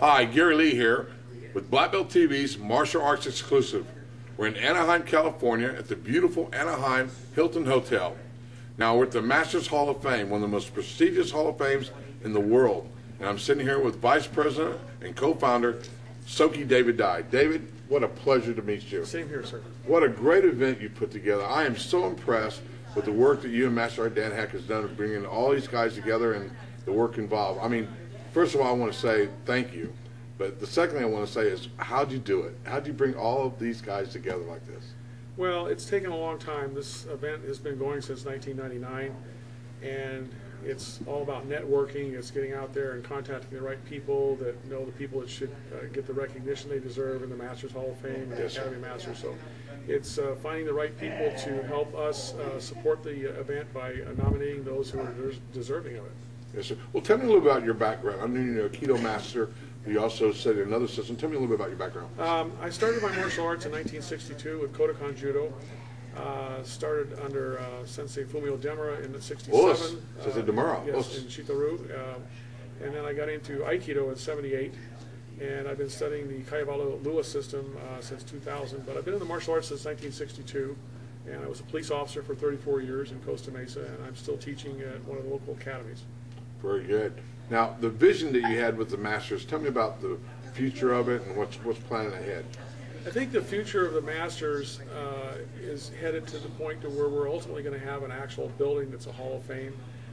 Hi, Gary Lee here with Black Belt TV's Martial Arts Exclusive. We're in Anaheim, California at the beautiful Anaheim Hilton Hotel. Now we're at the Masters Hall of Fame, one of the most prestigious Hall of Fames in the world. And I'm sitting here with Vice President and co-founder, Soki David Dye. David, what a pleasure to meet you. Same here, sir. What a great event you put together. I am so impressed with the work that you and Master Art Dan Heck has done of bringing all these guys together and the work involved. I mean, first of all, I want to say thank you. But the second thing I want to say is, how'd you do it? How'd you bring all of these guys together like this? Well, it's taken a long time. This event has been going since 1999, and it's all about networking. It's getting out there and contacting the right people that know the people that should get the recognition they deserve in the Masters Hall of Fame and the Academy Masters. So it's finding the right people to help us support the event by nominating those who are deserving of it. Yes, sir. Well, tell me a little about your background. I knew you're a Keto Master. You also studied another system. Tell me a little bit about your background. I started my martial arts in 1962 with Kodokan Judo. Started under Sensei Fumio Demura in '67. Sensei Demura. Yes, in Shitoru. And then I got into Aikido in '78. And I've been studying the Kayabala Lua system since 2000. But I've been in the martial arts since 1962. And I was a police officer for 34 years in Costa Mesa. And I'm still teaching at one of the local academies. Very good. Now, the vision that you had with the Masters, tell me about the future of it and what's planned ahead. I think the future of the Masters is headed to the point to where we're ultimately going to have an actual building that's a Hall of Fame,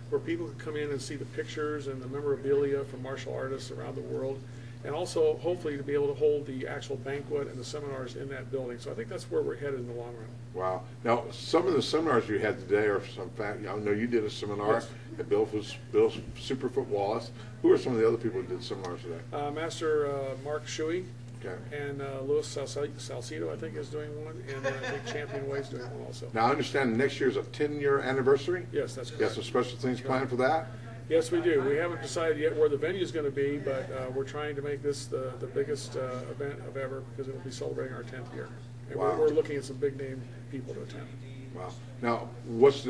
where people can come in and see the pictures and the memorabilia from martial artists around the world, and also hopefully to be able to hold the actual banquet and the seminars in that building. So I think that's where we're headed in the long run. Wow. Now, some of the seminars you had today are some fact. I know you did a seminar Yes. at Bill Superfoot Wallace. Who are some of the other people who did seminars today? Master Mark Shuey. Okay. And Luis Salcido, I think, is doing one, and I think Champion Way is doing one also. Now, I understand next year's a 10-year anniversary? Yes, that's correct. You have some special things planned for that? Yes, we do. We haven't decided yet where the venue is going to be, but we're trying to make this the biggest event of ever, because it will be celebrating our 10th year. And Wow. we're looking at some big-name people to attend. Wow. Now, what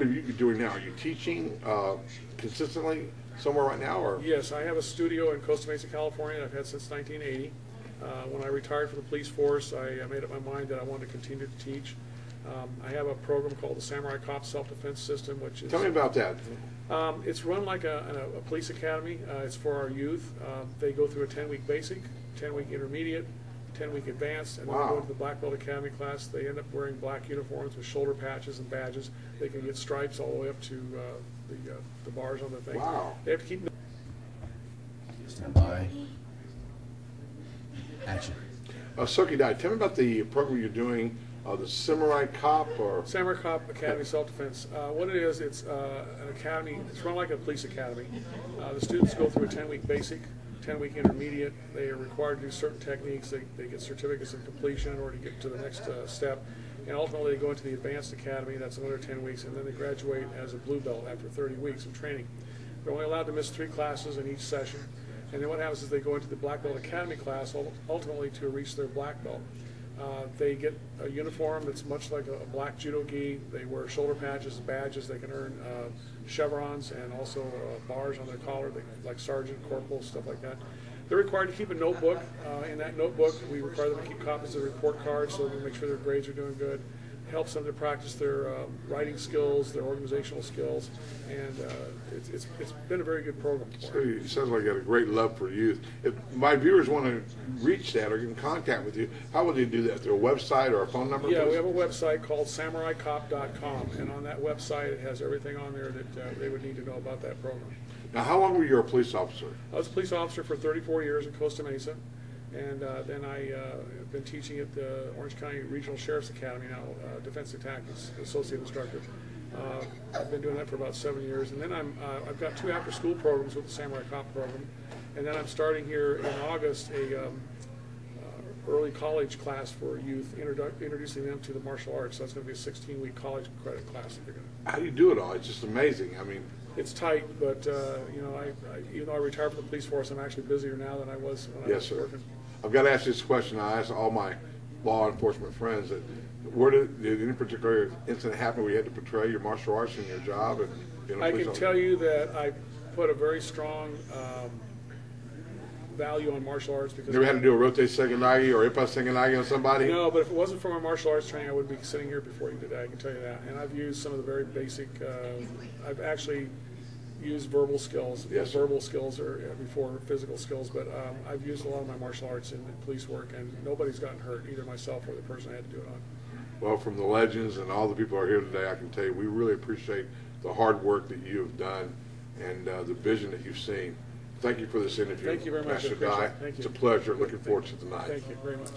are you doing now? Are you teaching consistently somewhere right now? Or? Yes, I have a studio in Costa Mesa, California that I've had since 1980. When I retired from the police force, I made up my mind that I wanted to continue to teach. I have a program called the Samurai Cop Self-Defense System, which is... Tell me about that. It's run like a police academy. It's for our youth. They go through a 10-week basic, 10-week intermediate, 10-week advanced, and then they go into the Black Belt Academy class. They end up wearing black uniforms with shoulder patches and badges. They can get stripes all the way up to the bars on the thing. Wow. They have to keep... Stand by. Action. Soki Dai, tell me about the program you're doing, the Samurai Cop, or... Samurai Cop Academy Self-Defense. What it is, it's an academy. It's run like a police academy. The students go through a 10-week basic, 10-week intermediate. They are required to do certain techniques. They get certificates of completion in order to get to the next step. And ultimately, they go into the advanced academy. That's another 10 weeks. And then they graduate as a blue belt after 30 weeks of training. They're only allowed to miss 3 classes in each session. And then what happens is they go into the Black Belt Academy class, ultimately to reach their black belt. They get a uniform that's much like a black judo gi. They wear shoulder patches, badges. They can earn chevrons and also bars on their collar, like sergeant, corporal, stuff like that. They're required to keep a notebook. In that notebook, we require them to keep copies of the report cards so we make sure their grades are doing good. It helps them to practice their writing skills, their organizational skills, and it's been a very good program for them. It sounds like you got a great love for youth. If my viewers want to reach that or get in contact with you, how would they do that? Through a website or a phone number? Yeah, please? we have a website called SamuraiCop.com, and on that website it has everything on there that they would need to know about that program. Now, how long were you a police officer? I was a police officer for 34 years in Costa Mesa, and then I have been teaching at the Orange County Regional Sheriff's Academy now, Defensive Tactics Associate Instructor. I've been doing that for about 7 years, and then I've got 2 after-school programs with the Samurai Cop program, and then I'm starting here in August a early college class for youth, introducing them to the martial arts. So that's going to be a 16-week college credit class that they're going to. How do you do it all? It's just amazing. I mean, it's tight, but you know, even though I retired from the police force, I'm actually busier now than I was when I was working. I've got to ask you this question. I ask all my law enforcement friends that did any particular incident happen where you had to portray your martial arts in your job? And I can tell you that I put a very strong value on martial arts because. Never had to do a rotate seganagi or ipa seganagi on somebody? No, but if it wasn't for my martial arts training, I wouldn't be sitting here before you today. I can tell you that. And I've used some of the very basic. I've actually used verbal skills. Yes. Verbal skills are before physical skills, but I've used a lot of my martial arts in police work, and nobody's gotten hurt, either myself or the person I had to do it on. Well, from the legends and all the people who are here today, I can tell you we really appreciate the hard work that you have done and the vision that you've seen. Thank you for this interview. Thank you very much. Master I appreciate Dai. it. Thank you. It's a pleasure. Looking forward to tonight. Thank you very much.